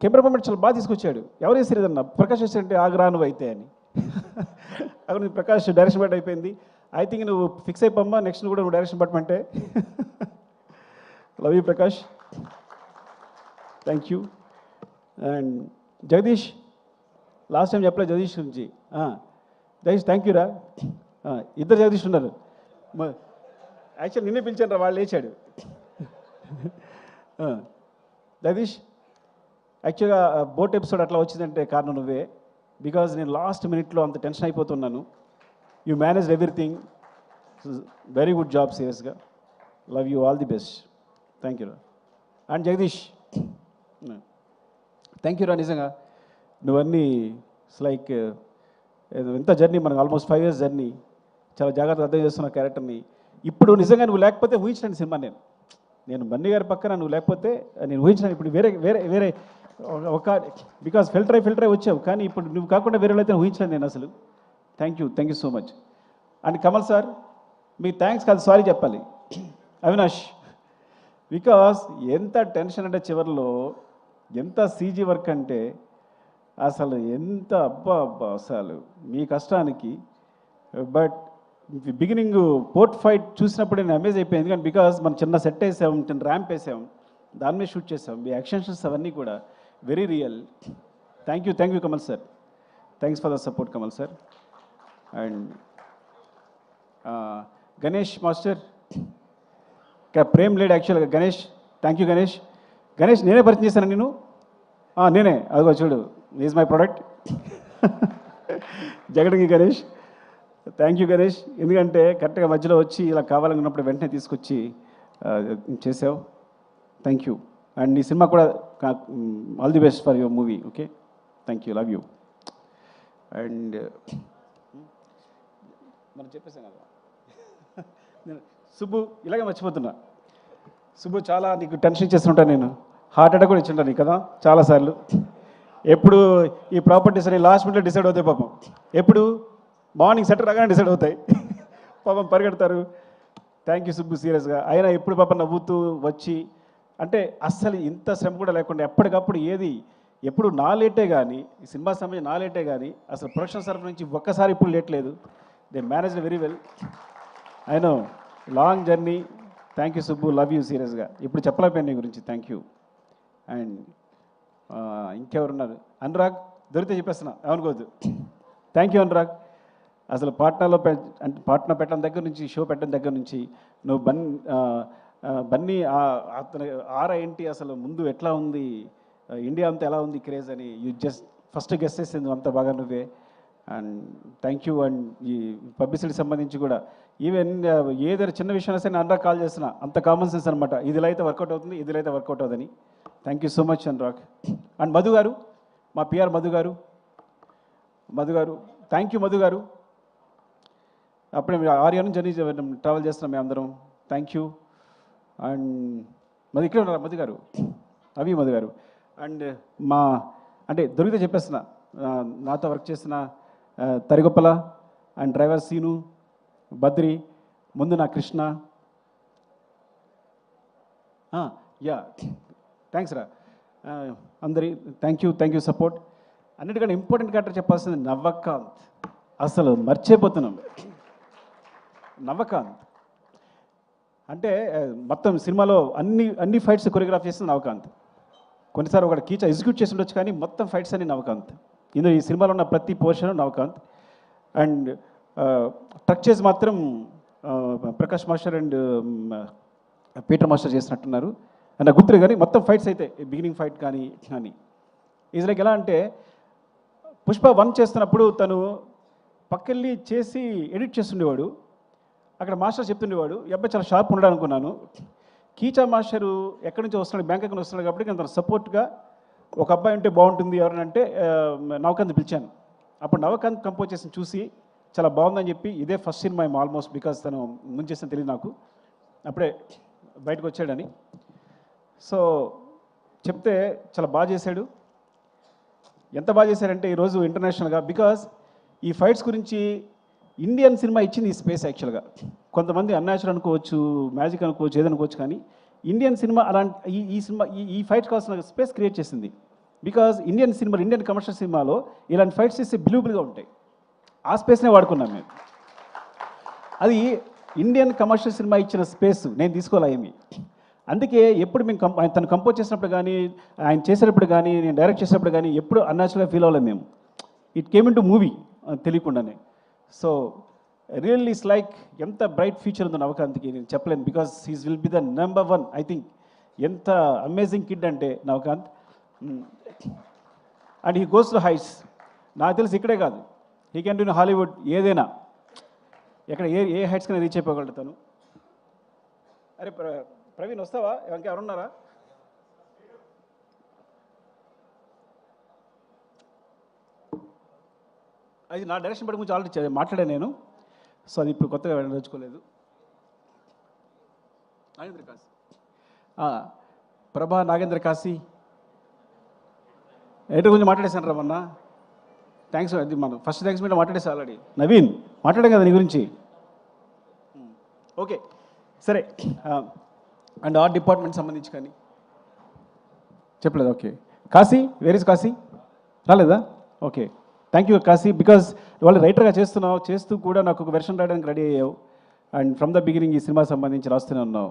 కెమెరా మూమెంట్ చాలా బాగా తీసుకొచ్చాడు. ఎవరు వేసేదన్న ప్రకాష్ వేసాడంటే ఆగ్రా నువ్వు అయితే అని. అక్కడ ప్రకాష్ డైరెక్షన్ బట్ అయిపోయింది. ఐ థింక్ నువ్వు ఫిక్స్ అయిపోమ్మా, నెక్స్ట్ కూడా నువ్వు డైరెక్షన్ పట్టమంటే. Love you Prakash, thank you. And Jagadish, last time చెప్పలేదు జగదీష్ గురించి. జగదీష్ థ్యాంక్ యూ రా. ఇద్దరు జగదీష్ ఉన్నారు. యాక్చువల్ నిన్నే పిలిచాను రా, వాళ్ళు లేచాడు. జగదీష్, యాక్చువల్గా బోట్ ఎపిసోడ్ అట్లా వచ్చిందంటే కారణం నువ్వే. బికాజ్ నేను లాస్ట్ మినిట్లో అంత టెన్షన్ అయిపోతున్నాను. You manage everything, very good job, సీరియస్గా love you, all the best. Thank you రా. అండ్ జగదీష్ థ్యాంక్ యూ రా, నిజంగా నువ్వన్నీ లైక్ ఎంత జర్నీ మనకు, ఆల్మోస్ట్ 5 years జర్నీ, చాలా జాగ్రత్తగా అర్థం చేస్తున్న క్యారెక్టర్ని. ఇప్పుడు నిజంగా నువ్వు లేకపోతే ఊహించండి సినిమా. నేను బన్నీ గారి పక్కన నువ్వు లేకపోతే నేను ఊహించాను. ఇప్పుడు వేరే వేరే వేరే ఒక బికాజ్ ఫిల్టర్ వచ్చావు, కానీ ఇప్పుడు నువ్వు కాకుండా వేరే అయితే ఊహించాను నేను అసలు. Thank you so much. And Kamal sir, మీకు థ్యాంక్స్ కాదు సారీ చెప్పాలి. అవినాష్, బికాస్ ఎంత టెన్షన్ అంటే చివరిలో ఎంత సీజీ వర్క్ అంటే అసలు ఎంత అబ్బా అసలు మీ కష్టానికి. బట్ బిగినింగ్ పోర్ట్ ఫైట్ చూసినప్పుడు నేను అమేజ్ అయిపోయింది. కానీ బికాజ్ మనం చిన్న సెట్ వేసాం, చిన్న ర్యాంప్ వేసాం, దాని మీద షూట్ చేసాం. మీ యాక్షన్స్ అవన్నీ కూడా very real. Thank you Kamal sir, thanks for the support Kamal sir. And Ganesh master, frame laid యాక్చువల్గా. Ganesh thank you Ganesh. నేనే పరిచయం చేశాను నేను, నేనే, అదిగో చూడు, ఈజ్ మై ప్రోడక్ట్. జగడంగి గణేష్, థ్యాంక్ యూ గణేష్. ఎందుకంటే కరెక్ట్గా మధ్యలో వచ్చి ఇలా కావాలనుకున్నప్పుడు వెంటనే తీసుకొచ్చి చేసావు. Thank you. అండ్ నీ సినిమా కూడా all the best for your movie. Okay, thank you, love you. And మనం చెప్పేసాం కదా, నేను సుబ్బు ఇలాగే మర్చిపోతున్నా. సుబ్బు, చాలా నీకు టెన్షన్ ఇచ్చేస్తుంటాను నేను, హార్ట్ అటాక్ కూడా ఇచ్చింటాను నీకు కదా చాలాసార్లు. ఎప్పుడు ఈ ప్రాపర్టీస్ అని లాస్ట్ మినిట్లో డిసైడ్ అవుతాయి పాపం. ఎప్పుడు మార్నింగ్ సెటర్ రాగానే డిసైడ్ అవుతాయి పాపం, పరిగెడతారు. థ్యాంక్ యూ సుబ్బు, సీరియస్గా. అయినా ఎప్పుడు పాపం నవ్వుతూ వచ్చి, అంటే అస్సలు ఇంత శ్రమ కూడా లేకుండా ఎప్పటికప్పుడు ఎప్పుడు నా లేటే కానీ, ఈ సినిమా సంబంధించి నా లేటే కానీ, అసలు ప్రొడక్షన్ తరఫు నుంచి ఒక్కసారి ఇప్పుడు లేట్ లేదు. They manage very well. I know long journey. Thank you Subbu, love you సీరియస్గా. ఇప్పుడు చెప్పలేకపోయాను నీ గురించి. Thank you. అండ్ ఇంకెవరున్నారు? అనురాగ్, దొరికితే చెప్పేస్తున్నా, ఏమనుకోవద్దు. Thank you Anurag. అసలు పాట్నాలో అంటే పాట్నా పెట్టడం దగ్గర నుంచి, షో పెట్టడం దగ్గర నుంచి నువ్వు బన్నీ అతను ఏంటి అసలు ముందు ఎట్లా ఉంది, ఇండియా అంతా ఎలా ఉంది క్రేజ్ అని యూ జస్ట్ ఫస్ట్ గెస్ట్ చేసింది అంత బాగా నువ్వే. And thank you. అండ్ ఈ పబ్లిసిటీకి సంబంధించి కూడా ఈవెన్ ఏదైనా చిన్న విషయం వస్తే నేను అనురాగ్ కాల్ చేస్తున్నా, అంత కామన్ సెన్స్ అనమాట. ఇదిలో అయితే వర్కౌట్ అవుతుంది, ఇదిలో అయితే వర్కౌట్ అవుతుందని. Thank you so much Anurag. And Madhu గారు, మా పిఆర్ మధు గారు, థ్యాంక్ యూ మధు గారు. అప్పుడే మీరు ఆర్యా నుంచి జర్నీ ట్రావెల్ చేస్తున్నాం మేము అందరం. Thank you. అండ్ మధు ఇక్కడే ఉన్నారు మధు గారు, మధు గారు. అండ్ అంటే దొరికితే చెప్పేస్తున్నా, నాతో వర్క్ చేసిన తరిగొప్పల అండ్ డ్రైవర్ సీను, బద్రి, ముందు నా కృష్ణ. యా థ్యాంక్స్ రా అందరి. Thank you support. అన్నిటికంటే ఇంపార్టెంట్ క్యారెక్టర్ చెప్పాల్సింది నవ్వకాంత్. అసలు మర్చిపోతున్నాం నవ్వకాంత్ అంటే. మొత్తం సినిమాలో అన్ని ఫైట్స్ కొరియోగ్రాఫ్ చేస్తుంది నవకాంత్. కొన్నిసార్లు ఒక కీచా ఎగ్జిక్యూట్ చేసి ఉండొచ్చు, కానీ మొత్తం ఫైట్స్ అన్ని నవకాంత్. ఇందులో ఈ సినిమాలో ఉన్న ప్రతి పోర్షన్ నవకాంత్. అండ్ ట్రక్ చేసి మాత్రం Prakash master and Peter master చేసినట్టున్నారు. అండ్ నాకు గుర్తులేదు, కానీ మొత్తం ఫైట్స్ అయితే బిగినింగ్ ఫైట్ కానీ ఇది లైక్ ఎలా అంటే పుష్ప 1 చేస్తున్నప్పుడు తను పక్కెళ్ళి చేసి ఎడిట్ చేస్తుండేవాడు. అక్కడ మాస్టర్ చెప్తుండేవాడు, ఈ అబ్బాయి చాలా షార్ప్ ఉన్నాడు అనుకున్నాను. కీచా మాస్టరు ఎక్కడి నుంచి వస్తున్నాడు, బ్యాంక్ అకౌంట్ వస్తున్నాడు కాబట్టి అంత సపోర్ట్గా ఒక అబ్బాయి ఉంటే బాగుంటుంది ఎవరంటే నవకాంత్ పిలిచాను. అప్పుడు నవకాంత్ కంపోజ్ చేసి చూసి చాలా బాగుందని చెప్పి ఇదే ఫస్ట్ సినిమా ఏమో ఆల్మోస్ట్, బికాస్ తను ముందు చేసిన తెలియదు నాకు, అప్పుడే బయటకు వచ్చాడని. సో చెప్తే చాలా బాగా చేశాడు. ఎంత బాగా చేశారంటే ఈరోజు ఇంటర్నేషనల్గా, బికాస్ ఈ ఫైట్స్ గురించి ఇండియన్ సినిమా ఇచ్చింది ఈ స్పేస్ యాక్చువల్గా. కొంతమంది అన్యాచురల్ అనుకోవచ్చు, మ్యాజిక్ అనుకోవచ్చు, ఏదనుకోవచ్చు, కానీ ఇండియన్ సినిమా అలాంటి ఈ సినిమా ఈ ఫైట్స్ కావాల్సిన స్పేస్ క్రియేట్ చేసింది. Because Indian cinema, Indian commercial సినిమాలో ఇలాంటి ఫైట్స్ చేస్తే బిలీవబుల్గా ఉంటాయి. ఆ స్పేస్నే వాడుకున్నాం మేము. అది ఇండియన్ కమర్షియల్ సినిమా ఇచ్చిన స్పేస్ నేను తీసుకోలే ఏమి. అందుకే ఎప్పుడు మేము తను కంపోజ్ చేసినప్పుడు కానీ, ఆయన చేసేటప్పుడు కానీ, నేను డైరెక్ట్ చేసేటప్పుడు కానీ ఎప్పుడు అన్యాచురల్గా ఫీల్ అవ్వలేము మేము. It came in to movie తెలియకుండానే. సో రియల్లీ ఇట్స్ లైక్ ఎంత బ్రైట్ ఫ్యూచర్ ఉందో నవకాంత్కి నేను చెప్పలేను, because he's will be the number 1 I think. ఎంత అమేజింగ్ కిడ్ అంటే Navakanth. And he goes to heights. నాకు తెలిసి ఇక్కడే కాదు, he can do in Hollywood, ఏదైనా ఎక్కడ ఏ హైట్స్ కన్నా రీచ్ అయిపోగలుగుతాను. అరే ప్రవీణ్ వస్తావా, ఎవరున్నారా? అది నా డైరెక్షన్ బట్టి గురించి ఆల్రెడీ మాట్లాడాను నేను. సో అది ఇప్పుడు కొత్తగా వెళ్ళదలుచుకోలేదు. నాగేంద్ర కాశీ, ప్రభా నాగేంద్ర కాశీ ఎయిటర్ గురించి మాట్లాడేశాను రా మొన్న. థ్యాంక్స్, అది మనం ఫస్ట్ థ్యాంక్స్ మీద మాట్లాడేసి ఆల్రెడీ. నవీన్ మాట్లాడాం కదా నీ గురించి. ఓకే సరే. అండ్ ఆర్ట్ డిపార్ట్మెంట్ సంబంధించి కానీ చెప్పలేదు. Okay Kashi, where is Kashi? రాలేదా? Okay thank you Kashi, because వాళ్ళు రైటర్గా చేస్తున్నావు, చేస్తూ కూడా నాకు ఒక వెర్షన్ రాయడానికి రెడీ అయ్యావు. అండ్ ఫ్రమ్ ద బిగినింగ్ ఈ సినిమా సంబంధించి రాస్తూనే ఉన్నావు.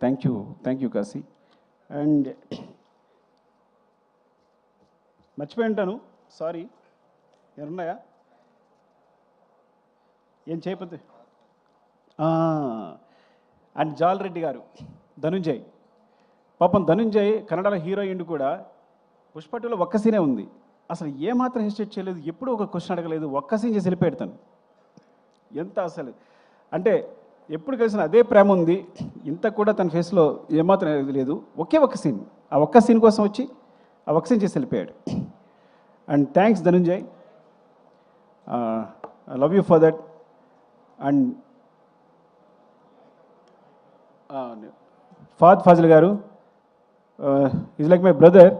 Thank you Kashi. అండ్ మర్చిపోయి ఉంటాను, సారీ. ఏమన్నాయా ఏం చేయకపోతే? అండ్ జాల్ రెడ్డి గారు, ధనుంజయ్. పాపం ధనుంజయ్ కన్నడలో హీరోయిన్ కూడా. పుష్ప 2లో ఒక్క సీనే ఉంది, అసలు ఏమాత్రం హెసిటేట్ చేయలేదు, ఎప్పుడూ ఒక క్వశ్చన్ అడగలేదు, ఒక్క సీన్ చేసి వెళ్ళిపెడతాను. ఎంత అసలు అంటే ఎప్పుడు కలిసిన అదే ప్రేమ ఉంది, ఇంత కూడా తన ఫేస్లో ఏమాత్రం లేదు. ఒక్క సీన్, ఆ ఒక్క సీన్ కోసం వచ్చి ఆ ఒక్క సీన్ చేసి వెళ్ళిపోయాడు. And thanks Dhananjay, I love you for that. And Fahadh Faasil గారు is like my brother,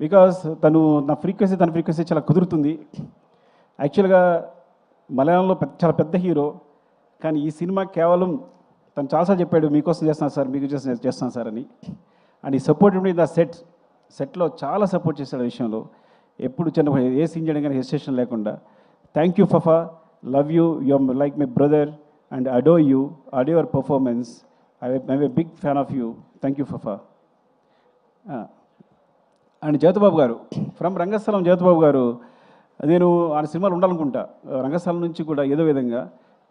because తన ఫ్రీక్వెన్సీ చాలా కుదురుతుంది. యాక్చువల్గా మలయాళంలో చాలా పెద్ద హీరో, కానీ ఈ సినిమా కేవలం తను చాలాసార్లు చెప్పాడు, మీకోసం చేస్తున్నాను సార్, మీకు చేస్తున్నాను సార్ అని. అండ్ ఈ సపోర్ట్ మీ ద సెట్లో చాలా సపోర్ట్ చేశాడు. విషయంలో ఎప్పుడు చిన్న ఏ సీన్ చేయడం కానీ హెసిటేషన్ లేకుండా. Thank you Fafa, love you, you are like my brother and adore your performance. I'm a big fan of you. Thank you Fafa. And Jyothibabu గారు, ఫ్రమ్ రంగస్థలం. జ్యోతిబాబు గారు, నేను ఆయన సినిమాలు ఉండాలనుకుంటా. రంగస్థలం నుంచి కూడా ఏదో విధంగా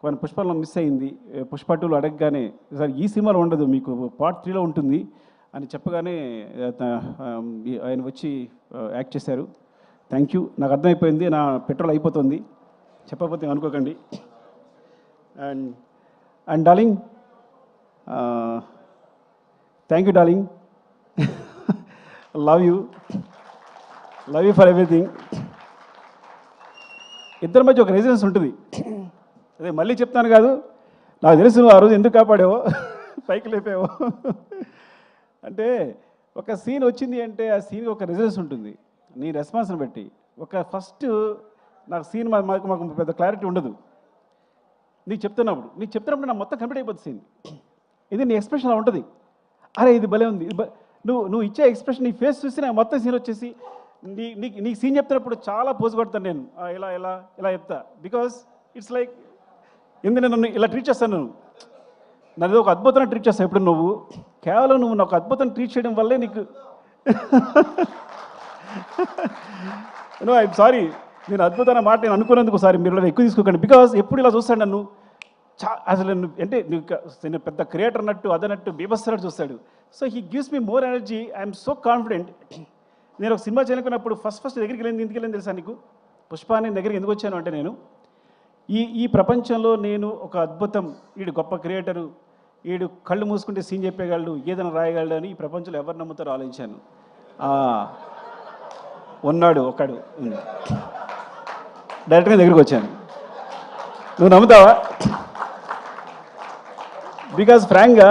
కొన్ని పుష్పలో మిస్ అయింది. పుష్ప 2లో అడగగానే సార్ ఈ సినిమాలో ఉండదు, మీకు పార్ట్ 3లో ఉంటుంది అని చెప్పగానే ఆయన వచ్చి యాక్ట్ చేశారు. థ్యాంక్ యూ, నాకు అర్థమైపోయింది, నా పెట్రోల్ అయిపోతుంది, చెప్పకపోతే అనుకోకండి. And darling, thank you darling, love you for everything. ఇద్దరి మధ్య ఒక రెసిడెన్స్ ఉంటుంది. అదే మళ్ళీ చెప్తాను కాదు, నాకు తెలుసు ఆ రోజు ఎందుకు కాపాడావో, పైకి లేపావో. అంటే ఒక సీన్ వచ్చింది అంటే ఆ సీన్కి ఒక రెసిడెన్స్ ఉంటుంది, నీ రెస్పాన్స్ని బట్టి. ఒక ఫస్ట్ నాకు సీన్ మాకు పెద్ద క్లారిటీ ఉండదు. నీకు చెప్తున్నప్పుడు నాకు మొత్తం కంప్లీట్ అయిపోతుంది సీన్. ఇది నీ ఎక్స్ప్రెషన్ అలా ఉంటుంది. అరే ఇది భలే ఉంది, నువ్వు ఇచ్చే ఎక్స్ప్రెషన్, నీ ఫేస్ చూసి నాకు మొత్తం సీన్ వచ్చేసి నీకు సీన్ చెప్తున్నప్పుడు చాలా పోజు కొడతాను నేను, ఇలా చెప్తా. బికాస్ ఇట్స్ లైక్ ఎందుకు నన్ను ఇలా ట్రీట్ చేస్తాను, నన్ను ఒక అద్భుతంగా ట్రీట్ చేస్తాను. ఎప్పుడు నువ్వు కేవలం నాకు అద్భుతంగా ట్రీట్ చేయడం వల్లే నీకు ఐఎమ్ సారీ, నేను అద్భుతమైన మాట నేను అనుకున్నందుకు సారీ, మీరు ఇలా ఎక్కువ తీసుకోకండి. బికాస్ ఎప్పుడు ఇలా చూస్తాడు నన్ను, అసలు అంటే నేను పెద్ద క్రియేటర్ అన్నట్టు అదన్నట్టు బీభత్సనట్టు చూస్తాడు. So he gives me more energy. I'm so confident. నేను ఒక సినిమా చేయనుకున్నప్పుడు ఫస్ట్ దగ్గరికి వెళ్ళింది ఎందుకు వెళ్ళింది తెలుసా నీకు? పుష్ప నేను దగ్గరికి ఎందుకు వచ్చాను అంటే, నేను ఈ ప్రపంచంలో నేను ఒక అద్భుతం, వీడు గొప్ప క్రియేటరు, వీడు కళ్ళు మూసుకుంటే సీన్ చెప్పేయగలడు, ఏదైనా రాయగలడు అని ఈ ప్రపంచంలో ఎవరు నమ్ముతారో ఆలోచించాను. ఉన్నాడు ఒకడు, డైరెక్ట్గా దగ్గరికి వచ్చాను. నువ్వు నమ్ముతావా? బికాజ్ ఫ్రాంక్గా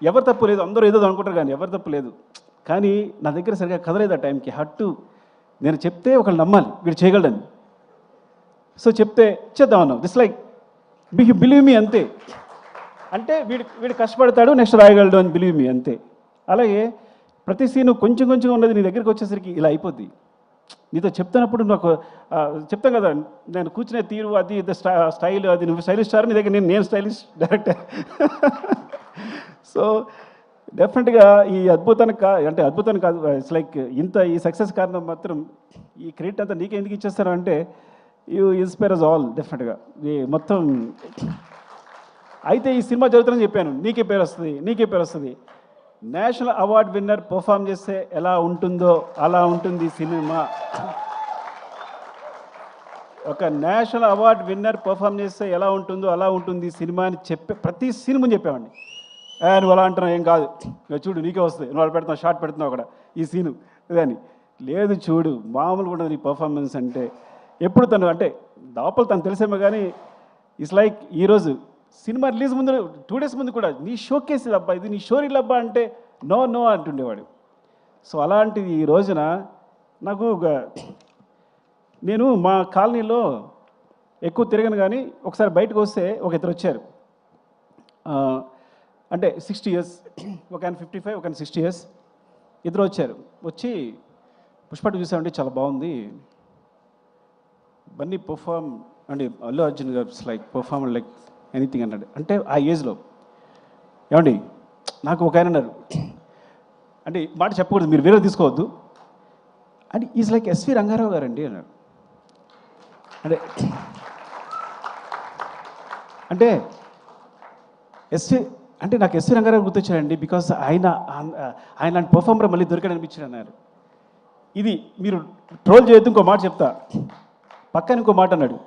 ఎవరు తప్పు లేదు, అందరూ ఏదో అనుకుంటారు కానీ ఎవరు తప్పు లేదు. కానీ నా దగ్గర సరిగ్గా కదలేదు ఆ టైంకి. హట్టు నేను చెప్తే ఒకళ్ళు నమ్మాలి వీడు చేయగలడని. సో చెప్తే చేద్దామన్నావు. దిస్ లైక్ బిలీవ్ మీ అంతే. అంటే వీడు కష్టపడతాడు, నెక్స్ట్ రాయగలడు అని బిలీవ్ మీ అంతే. అలాగే ప్రతి సీను కొంచెం కొంచెం ఉన్నది నీ దగ్గరికి వచ్చేసరికి ఇలా అయిపోద్ది. నీతో చెప్తున్నప్పుడు నాకు చెప్తాను కదా, నేను కూర్చునే తీరు అది స్టైల్, అది నువ్వు స్టైలిష్ స్టార్, నీ దగ్గర నేను స్టైలిష్ డైరెక్టర్. సో డెఫినెట్గా ఈ అద్భుతానికి అంటే అద్భుతానికి కాదు, ఇట్స్ లైక్ ఇంత ఈ సక్సెస్ కారణం మాత్రం ఈ క్రెడిట్ అంతా నీకే ఎందుకు ఇచ్చేస్తాను అంటే యూ ఇన్స్పైర్ అస్ ఆల్ డెఫినెట్గా. ఈ మొత్తం అయితే ఈ సినిమా జరుగుతుందని చెప్పాను, నీకే పేరు వస్తుంది. నేషనల్ అవార్డ్ విన్నర్ పర్ఫామ్ చేస్తే ఎలా ఉంటుందో అలా ఉంటుంది సినిమా. ఒక నేషనల్ అవార్డ్ విన్నర్ పర్ఫామ్ చేస్తే ఎలా ఉంటుందో అలా ఉంటుంది సినిమా అని ప్రతి సినిమా చెప్పామండి. నువ్వు అలా అంటున్నావు, ఏం కాదు, చూడు నీకే వస్తుంది, నువ్వు అలా పెడుతున్నావు, షార్ట్ పెడుతున్నావు అక్కడ ఈ సీను ఇదని. లేదు చూడు, మామూలుగా ఉండదు నీ పర్ఫార్మెన్స్ అంటే. ఎప్పుడు తను అంటే లోపల తను తెలిసేమో కానీ ఇట్స్ లైక్ ఈరోజు సినిమా రిలీజ్ ముందు 2 days ముందు కూడా నీ షోకేస్ అబ్బా, ఇది నీ షో రీల్ అబ్బా అంటే నో అంటుండేవాడు. సో అలాంటిది ఈ రోజున నాకు నేను మా కాలనీలో ఎక్కువ తిరగను కానీ ఒకసారి బయటకు వస్తే ఒక ఇద్దరు వచ్చారు. అంటే 60 years, ఒక ఆయన 55, ఒక ఆయన 60 years, ఇద్దరు వచ్చారు. వచ్చి పుష్ప చూసామంటే చాలా బాగుంది, బన్నీ పర్ఫామ్ అండి, అల్లు అర్జున్ గారు లైక్ పర్ఫామ్ లైక్ ఎనీథింగ్ అన్నాడు. అంటే ఆ ఏజ్లో ఏమండి నాకు ఒక ఆయన అన్నారు, అంటే మాట చెప్పకూడదు, మీరు వేరే తీసుకోవద్దు, and is like SV Rangarao గారండి అన్నాడు. అంటే నాకు ఎస్వి రంగారావు గుర్తొచ్చారండి, బికాస్ ఆయన పర్ఫార్మర్ మళ్ళీ దొరికాడు అనిపించాడు అన్నారు. ఇది మీరు ట్రోల్ చేయొద్దు, ఇంకో మాట చెప్తా. పక్కన ఇంకో మాట అన్నాడు,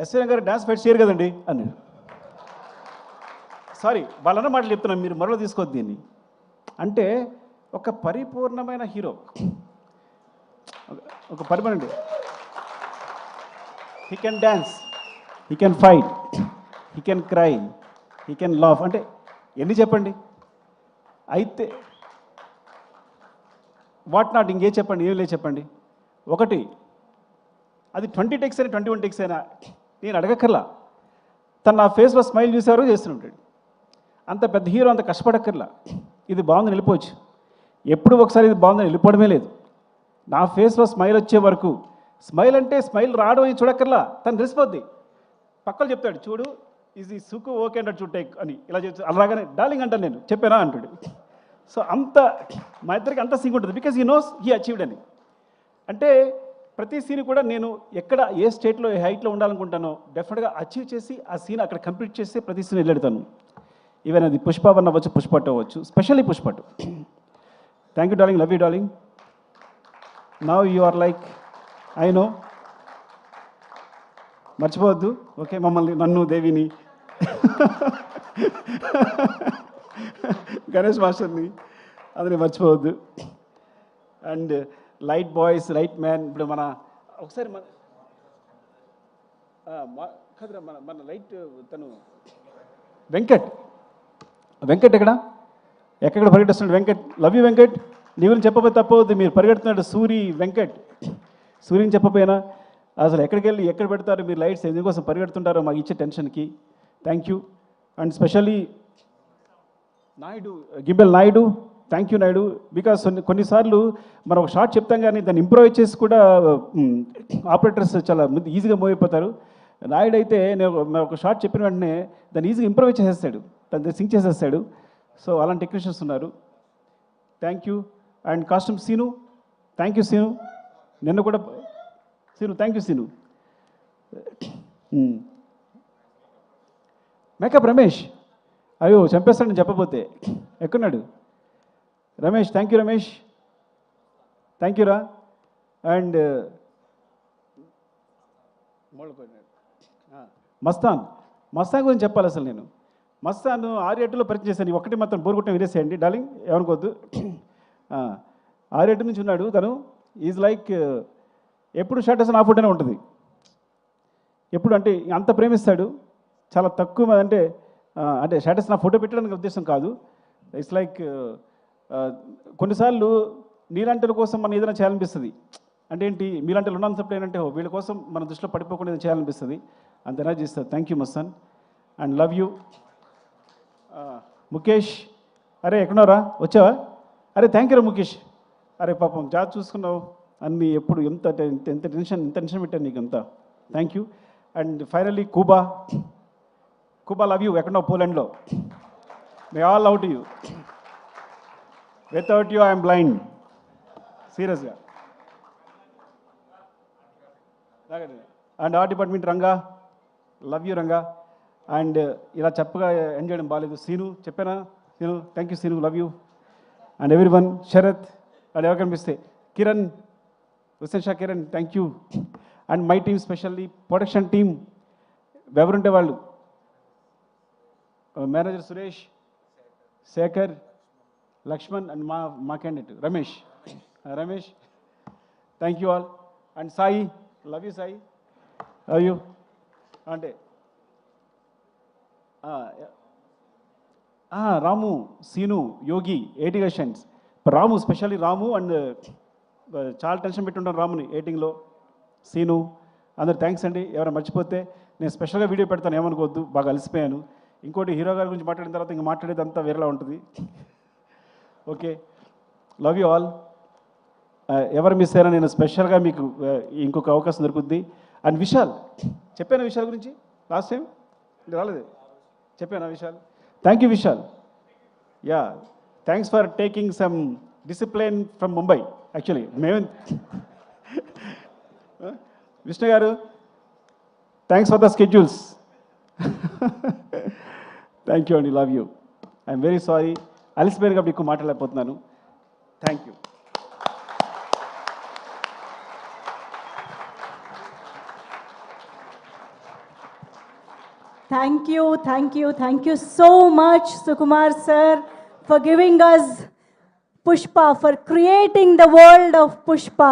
ఎస్వి రంగారావు డ్యాన్స్ ఫైట్ చేయరు కదండి అన్నాడు. సారీ, వాళ్ళన్న మాటలు చెప్తున్నాను, మీరు మరలో తీసుకోవద్దు దీన్ని. అంటే ఒక పరిపూర్ణమైన హీరో, ఒక పరిపూర్ణ, he can dance, he can fight, he can cry, he can laugh. అంటే ఎన్ని చెప్పండి. అయితే వాట్ నాట్, ఇంకే చెప్పండి, ఏం లేదు చెప్పండి. ఒకటి అది 20 takes అయినా 21 takes అయినా నేను అడగక్కర్లా, తను నా ఫేస్లో స్మైల్ చూసేవారు చేస్తుంటాడు. అంత పెద్ద హీరో అంత కష్టపడక్కర్లా, ఇది బాగుందని వెళ్ళిపోవచ్చు. ఎప్పుడు ఒకసారి ఇది బాగుందని వెళ్ళిపోవడమే లేదు. నా ఫేస్లో స్మైల్ వచ్చే వరకు, స్మైల్ అంటే స్మైల్ రావడం అని చూడక్కర్లా, తను తెలిసిపోద్ది. పక్కలు చెప్తాడు, చూడు ఇది సుకు ఓకే అంటాడు, చూడు టేక్ అని ఇలా చెప్తా, అలాగనే డార్లింగ్ అంటాను, నేను చెప్పానా అంటాడు. సో అంత మా ఇద్దరికి అంత సింక్ ఉంటుంది, because he knows he achieved అని. అంటే ప్రతి సీన్ కూడా నేను ఎక్కడ ఏ స్టేట్లో ఏ హైట్లో ఉండాలనుకుంటానో డెఫినెట్గా అచీవ్ చేసి ఆ సీన్ అక్కడ కంప్లీట్ చేసి ప్రతి సీన్ వెళ్ళెడతాను. ఈవెన్ అది పుష్ప 1 అవ్వచ్చు, పుష్ప 2 అవ్వచ్చు, specially Pushpa 2. Thank you darling, love you darling. Now you are like I know, మర్చిపోవద్దు ఓకే, మమ్మల్ని, నన్ను, దేవిని, గణేష్ మాస్టర్ని అందరినీ మర్చిపోవద్దు. And light boys, light man. ఇప్పుడు మన ఒకసారి మన లైట్ తను వెంకట్ ఎక్కడ పరిగెడుస్తున్నాడు వెంకట్, లవ్ యూ వెంకట్. నీ గురించి చెప్పకపోతే తప్పవద్దు, మీరు పరిగెడుతున్నాడు సూర్యని చెప్పపోయినా అసలు ఎక్కడికి వెళ్ళి ఎక్కడ పెడతారు మీరు లైట్స్, ఎందుకోసం పరిగెడుతుంటారో మాకు ఇచ్చే టెన్షన్కి thank you. And specially gimbal Naidu, thank you Naidu. Because కొన్నిసార్లు మనం ఒక షార్ట్ చెప్తాం కానీ దాన్ని ఇంప్రూవ్ చేసి కూడా ఆపరేటర్స్ చాలా ఈజీగా మూవ్ అయిపోతారు. నాయుడు అయితే నేను ఒక షార్ట్ చెప్పిన వెంటనే దాన్ని ఈజీగా ఇంప్రూవ్ చేసేస్తాడు, దాన్ని సింక్ చేసేస్తాడు. సో అలాంటి టెక్నీషియన్స్ ఉన్నారు, thank you. And costume Seenu, thank you Seenu. నిన్న కూడా Seenu, thank you Seenu. Makeup Ramesh, అయ్యో చంపేస్తాడు నేను చెప్పబోతే, ఎక్కడున్నాడు Ramesh? Thank you Ramesh, thank you రా. అండ్ మస్తాన్ గురించి చెప్పాలి అసలు నేను. మస్తాన్ 6-8లో పరిచయం చేశాను. ఒకటి మాత్రం బోర్ కొట్టడం వినేసేయండి డార్లింగ్, ఏమనుకోవద్దు. 6-8 నుంచి ఉన్నాడు తను. ఈజ్ లైక్ ఎప్పుడు స్టేటస్ నా ఫోటోనే ఉంటుంది. ఎప్పుడు అంటే అంత ప్రేమిస్తాడు. చాలా తక్కువ అంటే స్టేటస్ నా ఫోటో పెట్టడానికి ఉద్దేశం కాదు. ఇట్స్ లైక్ కొన్నిసార్లు నీలాంటి కోసం మనం ఏదైనా చేయాలనిపిస్తుంది. అంటే ఏంటి, మీలాంటి ఉన్నంతప్పుడు ఏంటంటే వీళ్ళ కోసం మన దృష్టిలో పడిపోకుండా ఏదైనా చేయాలనిపిస్తుంది. అంత ఎనర్జీ ఇస్తుంది. Thank you Mastan and love you. Mukesh, అరే ఎక్కడున్నారా, వచ్చావా? అరే థ్యాంక్ యూ రా ముఖేష్. అరే పాపం జాబ్ చూసుకున్నావు అన్నీ, ఎప్పుడు ఎంత టెన్షన్ పెట్టాను నీకు అంతా. Thank you. And finally Kuba, love you. ఎక్కడున్నావు? పోలాండ్లో. May all love to you. Without you I'm blind, సీరియస్గా. And art department Ranga, love you Ranga. And ఇలా చెప్పగా ఎండ్ చేయడం బాగాలేదు. సీను చెప్పానా? Seenu, thank you Seenu, love you. And everyone, Sharath, and ఎవరు కనిపిస్తే Kiran, Hussain Shah Kiran, thank you. And my team, specially production team, ఎవరుంటే వాళ్ళు, మేనేజర్ సురేష్, శేఖర్, లక్ష్మణ్, అండ్ మా candidate Ramesh, thank you all. And Sai, love you Sai, love you. అంటే Ramu, Seenu, Yogi, 80 questions. Ramu, specially Ramu. And చాలా టెన్షన్ పెట్టుంటాను రాముని ఎయిటింగ్లో. సీను, అందరు థ్యాంక్స్ అండి. ఎవరైనా మర్చిపోతే నేను స్పెషల్గా వీడియో పెడతాను, ఏమనుకోవద్దు. బాగా అలసిపోయాను. ఇంకోటి, హీరో గారి గురించి మాట్లాడిన తర్వాత ఇంకా మాట్లాడేది అంతా వేరేలా ఉంటుంది. Okay, love you all. ఎవరు మిస్ అయినా నేను స్పెషల్గా మీకు ఇంకొక అవకాశం దొరుకుద్ది. అండ్ విశాల్, చెప్పాను విశాల్ గురించి లాస్ట్ టైం, రాలేదు, చెప్పాను Vishal. Thank you Vishal. Yeah, thanks for taking some discipline from Mumbai. Actually మేము విష్ణు గారు, thanks for the schedules. Thank you అండి, love you. I'm very sorry, అలసిపోయాను కాబట్టి ఎక్కువ మాట్లాడలేకపోతున్నాను. Thank you. Thank you so much, Sukumar sir, for giving us Pushpa, for creating the world of Pushpa.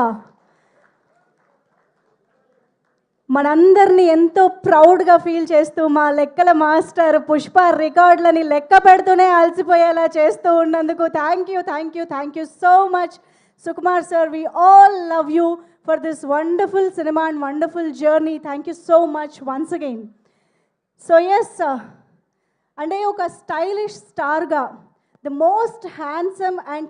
మనందరినీ ఎంతో ప్రౌడ్గా ఫీల్ చేస్తూ మా లెక్కల మాస్టర్ పుష్ప రికార్డులని లెక్క పెడుతూనే అలసిపోయేలా చేస్తూ ఉన్నందుకు thank you so much Sukumar sir. We all love you for this wonderful cinema and wonderful journey. Thank you so much once again. So yes, అంటే ఒక స్టైలిష్ స్టార్గా ద మోస్ట్ హ్యాండ్సమ్ అండ్